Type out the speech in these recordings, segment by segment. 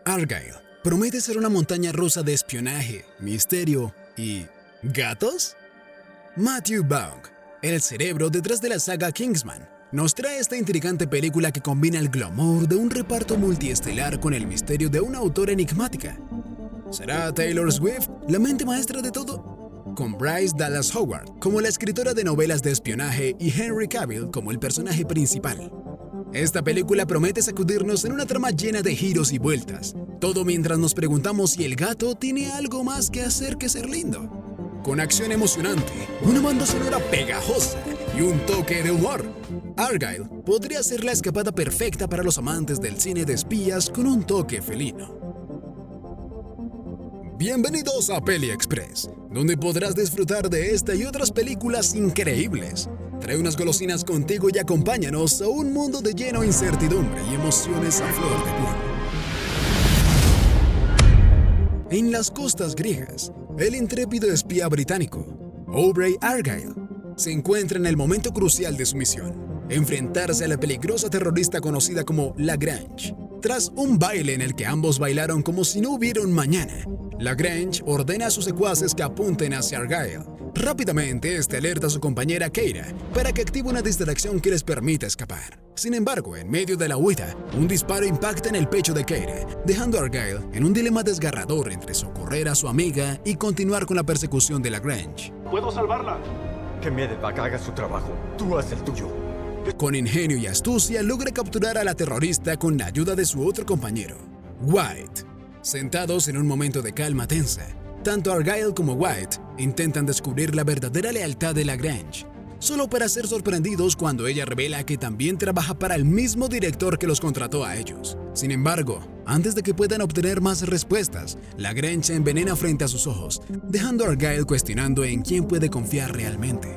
Argyle promete ser una montaña rusa de espionaje, misterio y... ¿gatos? Matthew Vaughn, el cerebro detrás de la saga Kingsman, nos trae esta intrigante película que combina el glamour de un reparto multiestelar con el misterio de una autora enigmática. ¿Será Taylor Swift la mente maestra de todo? Con Bryce Dallas Howard como la escritora de novelas de espionaje y Henry Cavill como el personaje principal. Esta película promete sacudirnos en una trama llena de giros y vueltas, todo mientras nos preguntamos si el gato tiene algo más que hacer que ser lindo. Con acción emocionante, una banda sonora pegajosa y un toque de humor, Argyle podría ser la escapada perfecta para los amantes del cine de espías con un toque felino. Bienvenidos a Peli Express, donde podrás disfrutar de esta y otras películas increíbles. Trae unas golosinas contigo y acompáñanos a un mundo de lleno incertidumbre y emociones a flor de piel. En las costas griegas, el intrépido espía británico, Aubrey Argyle, se encuentra en el momento crucial de su misión, enfrentarse a la peligrosa terrorista conocida como Lagrange. Tras un baile en el que ambos bailaron como si no hubiera un mañana, Lagrange ordena a sus secuaces que apunten hacia Argyle. Rápidamente, alerta a su compañera Keira para que active una distracción que les permita escapar. Sin embargo, en medio de la huida, un disparo impacta en el pecho de Keira, dejando a Argyle en un dilema desgarrador entre socorrer a su amiga y continuar con la persecución de Lagrange. ¡Puedo salvarla! Que Medevac haga su trabajo. Tú haz el tuyo. Con ingenio y astucia, logra capturar a la terrorista con la ayuda de su otro compañero, White. Sentados en un momento de calma tensa, tanto Argyle como White intentan descubrir la verdadera lealtad de Lagrange, solo para ser sorprendidos cuando ella revela que también trabaja para el mismo director que los contrató a ellos. Sin embargo, antes de que puedan obtener más respuestas, Lagrange se envenena frente a sus ojos, dejando a Argyle cuestionando en quién puede confiar realmente.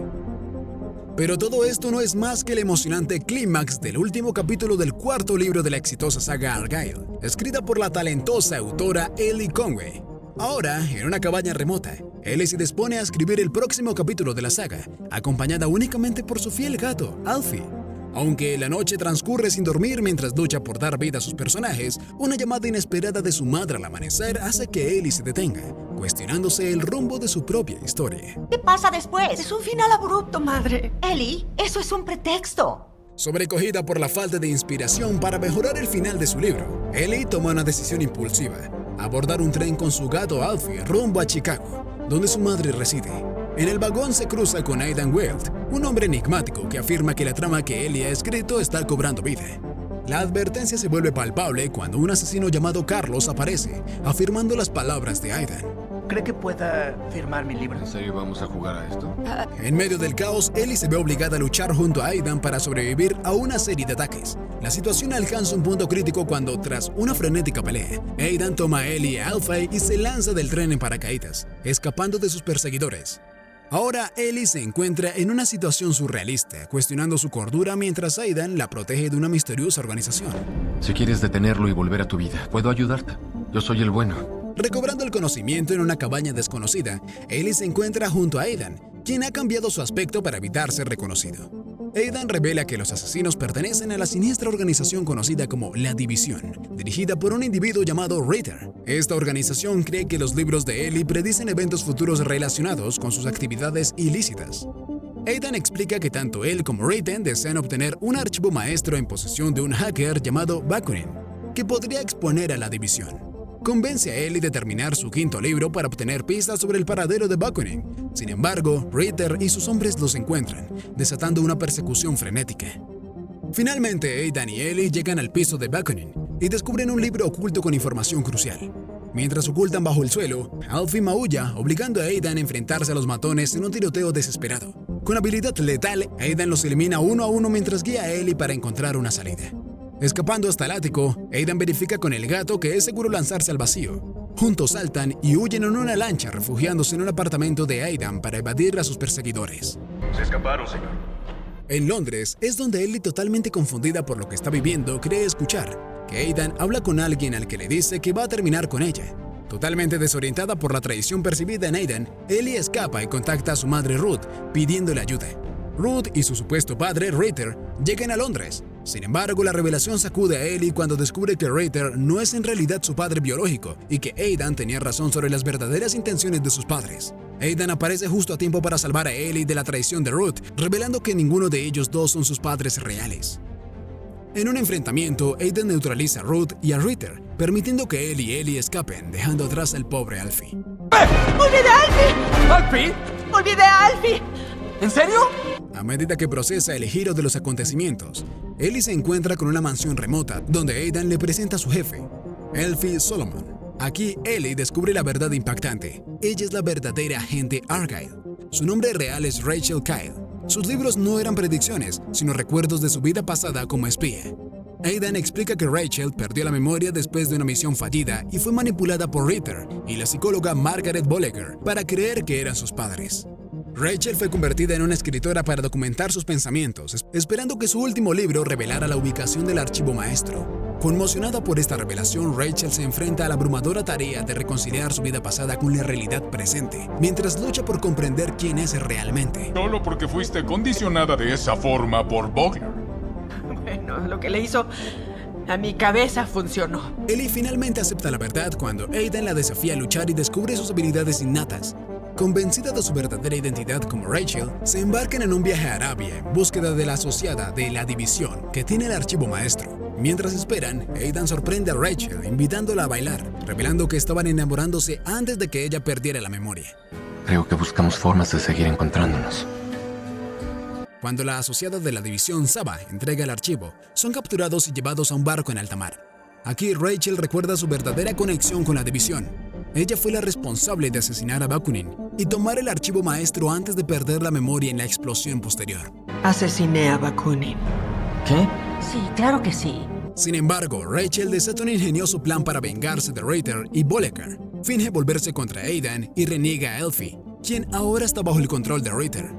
Pero todo esto no es más que el emocionante clímax del último capítulo del cuarto libro de la exitosa saga Argyle, escrita por la talentosa autora Ellie Conway. Ahora, en una cabaña remota, Ellie se dispone a escribir el próximo capítulo de la saga, acompañada únicamente por su fiel gato, Alfie. Aunque la noche transcurre sin dormir mientras lucha por dar vida a sus personajes, una llamada inesperada de su madre al amanecer hace que Ellie se detenga, cuestionándose el rumbo de su propia historia. ¿Qué pasa después? Es un final abrupto, madre. Ellie, eso es un pretexto. Sobrecogida por la falta de inspiración para mejorar el final de su libro, Ellie toma una decisión impulsiva: abordar un tren con su gato Alfie rumbo a Chicago, donde su madre reside. En el vagón se cruza con Aidan Weld, un hombre enigmático que afirma que la trama que Ellie ha escrito está cobrando vida. La advertencia se vuelve palpable cuando un asesino llamado Carlos aparece, afirmando las palabras de Aidan. ¿Cree que pueda firmar mi libro? ¿En serio vamos a jugar a esto? En medio del caos, Ellie se ve obligada a luchar junto a Aidan para sobrevivir a una serie de ataques. La situación alcanza un punto crítico cuando, tras una frenética pelea, Aidan toma a Ellie y a Alfie y se lanza del tren en paracaídas, escapando de sus perseguidores. Ahora Ellie se encuentra en una situación surrealista, cuestionando su cordura mientras Aidan la protege de una misteriosa organización. Si quieres detenerlo y volver a tu vida, puedo ayudarte. Yo soy el bueno. Recobrando el conocimiento en una cabaña desconocida, Ellie se encuentra junto a Aidan, quien ha cambiado su aspecto para evitar ser reconocido. Aidan revela que los asesinos pertenecen a la siniestra organización conocida como La División, dirigida por un individuo llamado Ritter. Esta organización cree que los libros de Ellie predicen eventos futuros relacionados con sus actividades ilícitas. Aidan explica que tanto él como Ritter desean obtener un archivo maestro en posesión de un hacker llamado Bakunin, que podría exponer a la División. Convence a Ellie de terminar su quinto libro para obtener pistas sobre el paradero de Bakunin. Sin embargo, Ritter y sus hombres los encuentran, desatando una persecución frenética. Finalmente, Aidan y Ellie llegan al piso de Bakunin y descubren un libro oculto con información crucial. Mientras ocultan bajo el suelo, Alfie maulla, obligando a Aidan a enfrentarse a los matones en un tiroteo desesperado. Con habilidad letal, Aidan los elimina uno a uno mientras guía a Ellie para encontrar una salida. Escapando hasta el ático, Aidan verifica con el gato que es seguro lanzarse al vacío. Juntos saltan y huyen en una lancha, refugiándose en un apartamento de Aidan para evadir a sus perseguidores. Se escaparon, señor. En Londres es donde Ellie, totalmente confundida por lo que está viviendo, cree escuchar que Aidan habla con alguien al que le dice que va a terminar con ella. Totalmente desorientada por la traición percibida en Aidan, Ellie escapa y contacta a su madre Ruth, pidiéndole ayuda. Ruth y su supuesto padre, Ritter, llegan a Londres, Sin embargo, la revelación sacude a Ellie cuando descubre que Reiter no es en realidad su padre biológico y que Aidan tenía razón sobre las verdaderas intenciones de sus padres. Aidan aparece justo a tiempo para salvar a Ellie de la traición de Ruth, revelando que ninguno de ellos dos son sus padres reales. En un enfrentamiento, Aidan neutraliza a Ruth y a Reiter, permitiendo que él y Ellie escapen, dejando atrás al pobre Alfie. ¡Olvidé a Alfie! ¡Alfie! ¡Olvidé a Alfie! ¿En serio? A medida que procesa el giro de los acontecimientos, Ellie se encuentra con una mansión remota donde Aidan le presenta a su jefe, Elfie Solomon. Aquí Ellie descubre la verdad impactante. Ella es la verdadera agente Argyle. Su nombre real es Rachel Kyle. Sus libros no eran predicciones, sino recuerdos de su vida pasada como espía. Aidan explica que Rachel perdió la memoria después de una misión fallida y fue manipulada por Reiter y la psicóloga Margaret Bolliger para creer que eran sus padres. Rachel fue convertida en una escritora para documentar sus pensamientos, esperando que su último libro revelara la ubicación del archivo maestro. Conmocionada por esta revelación, Rachel se enfrenta a la abrumadora tarea de reconciliar su vida pasada con la realidad presente, mientras lucha por comprender quién es realmente. Solo porque fuiste condicionada de esa forma por Vogler. Bueno, lo que le hizo a mi cabeza funcionó. Ellie finalmente acepta la verdad cuando Aidan la desafía a luchar y descubre sus habilidades innatas. Convencida de su verdadera identidad como Rachel, se embarcan en un viaje a Arabia en búsqueda de la asociada de la división que tiene el archivo maestro. Mientras esperan, Aidan sorprende a Rachel invitándola a bailar, revelando que estaban enamorándose antes de que ella perdiera la memoria. Creo que buscamos formas de seguir encontrándonos. Cuando la asociada de la división Saba entrega el archivo, son capturados y llevados a un barco en alta mar. Aquí Rachel recuerda su verdadera conexión con la división. Ella fue la responsable de asesinar a Bakunin y tomar el archivo maestro antes de perder la memoria en la explosión posterior. Asesiné a Bakunin. ¿Qué? Sí, claro que sí. Sin embargo, Rachel desata un ingenioso plan para vengarse de Reiter y Bolliger. Finge volverse contra Aidan y reniega a Elfie, quien ahora está bajo el control de Reiter.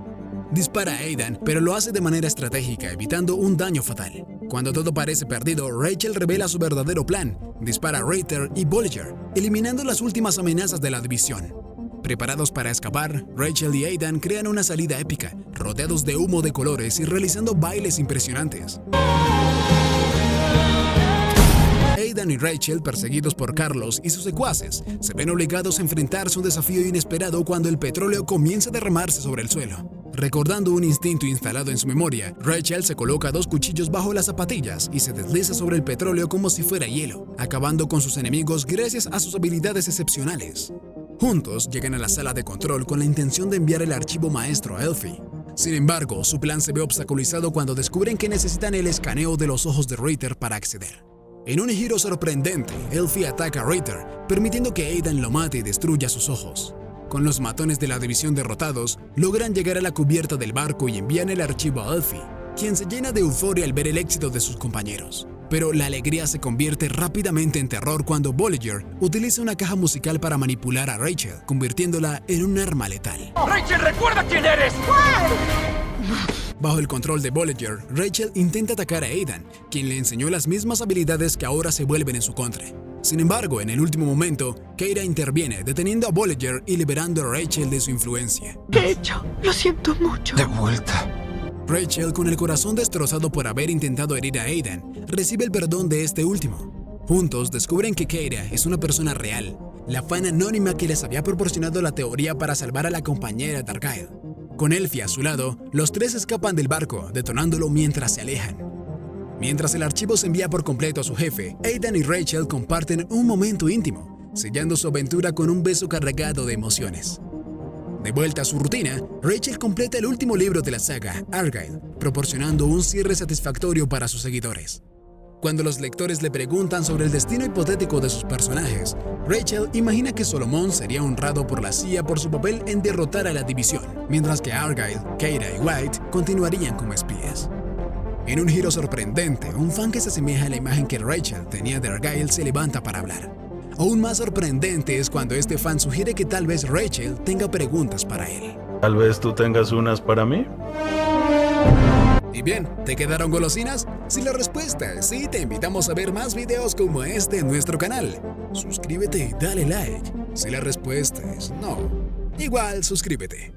Dispara a Aidan, pero lo hace de manera estratégica, evitando un daño fatal. Cuando todo parece perdido, Rachel revela su verdadero plan. Dispara a Reiter y Bolliger, eliminando las últimas amenazas de la división. Preparados para escapar, Rachel y Aidan crean una salida épica, rodeados de humo de colores y realizando bailes impresionantes. Aidan y Rachel, perseguidos por Carlos y sus secuaces, se ven obligados a enfrentarse a un desafío inesperado cuando el petróleo comienza a derramarse sobre el suelo. Recordando un instinto instalado en su memoria, Rachel se coloca 2 cuchillos bajo las zapatillas y se desliza sobre el petróleo como si fuera hielo, acabando con sus enemigos gracias a sus habilidades excepcionales. Juntos llegan a la sala de control con la intención de enviar el archivo maestro a Elfie. Sin embargo, su plan se ve obstaculizado cuando descubren que necesitan el escaneo de los ojos de Reiter para acceder. En un giro sorprendente, Elfie ataca a Reiter, permitiendo que Aidan lo mate y destruya sus ojos. Con los matones de la división derrotados, logran llegar a la cubierta del barco y envían el archivo a Elfie, quien se llena de euforia al ver el éxito de sus compañeros. Pero la alegría se convierte rápidamente en terror cuando Bolliger utiliza una caja musical para manipular a Rachel, convirtiéndola en un arma letal. ¡Rachel, recuerda quién eres! Bajo el control de Bolliger, Rachel intenta atacar a Aidan, quien le enseñó las mismas habilidades que ahora se vuelven en su contra. Sin embargo, en el último momento, Keira interviene, deteniendo a Bolliger y liberando a Rachel de su influencia. ¿Qué he hecho? Lo siento mucho. De vuelta. Rachel, con el corazón destrozado por haber intentado herir a Aidan, recibe el perdón de este último. Juntos descubren que Keira es una persona real, la fan anónima que les había proporcionado la teoría para salvar a la compañera de Argyle. Con Elfie a su lado, los tres escapan del barco, detonándolo mientras se alejan. Mientras el archivo se envía por completo a su jefe, Aidan y Rachel comparten un momento íntimo, sellando su aventura con un beso cargado de emociones. De vuelta a su rutina, Rachel completa el último libro de la saga, Argyle, proporcionando un cierre satisfactorio para sus seguidores. Cuando los lectores le preguntan sobre el destino hipotético de sus personajes, Rachel imagina que Solomon sería honrado por la CIA por su papel en derrotar a la división, mientras que Argyle, Keira y White continuarían como espías. En un giro sorprendente, un fan que se asemeja a la imagen que Rachel tenía de Argyle se levanta para hablar. Aún más sorprendente es cuando este fan sugiere que tal vez Rachel tenga preguntas para él. Tal vez tú tengas unas para mí. Y bien, ¿te quedaron golosinas? Si la respuesta es sí, te invitamos a ver más videos como este en nuestro canal. Suscríbete y dale like. Si la respuesta es no, igual suscríbete.